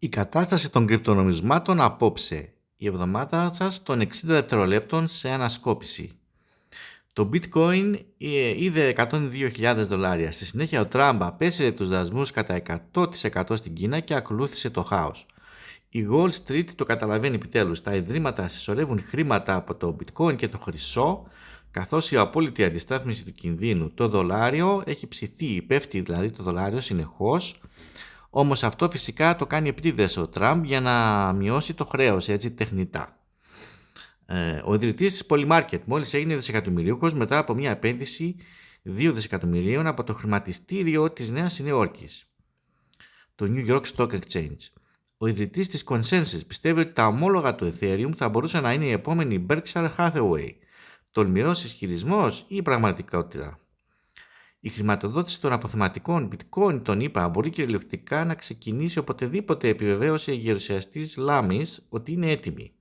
Η κατάσταση των κρυπτονομισμάτων απόψε. Η εβδομάδα σας των 60 δευτερολέπτων σε ανασκόπηση. Το bitcoin είδε $102.000. Στη συνέχεια ο Τραμπ απέσυρε τους δασμούς κατά 100% στην Κίνα και ακολούθησε το χάος. Η Wall Street το καταλαβαίνει επιτέλους. Τα ιδρύματα συσσωρεύουν χρήματα από το bitcoin και το χρυσό, καθώς η απόλυτη αντιστάθμιση του κινδύνου. Το δολάριο έχει ψηθεί, πέφτει δηλαδή το δολάριο συνεχώς. Όμως αυτό φυσικά το κάνει επίτηδες ο Τραμπ για να μειώσει το χρέος, έτσι τεχνητά. Ο ιδρυτής της Polymarket μόλις έγινε δισεκατομμυρίουχος μετά από μια επένδυση 2 δισεκατομμυρίων από το χρηματιστήριο της Νέας Νιουόρκης, το New York Stock Exchange. Ο ιδρυτής της Consensus πιστεύει ότι τα ομόλογα του Ethereum θα μπορούσε να είναι η επόμενη Berkshire Hathaway. Τολμηρός ισχυρισμός ή πραγματικότητα? Η χρηματοδότηση των αποθεματικών bitcoin των ΗΠΑ μπορεί κυριολεκτικά να ξεκινήσει οποτεδήποτε επιβεβαίωσε η γερουσιαστής Λάμις ότι είναι έτοιμη.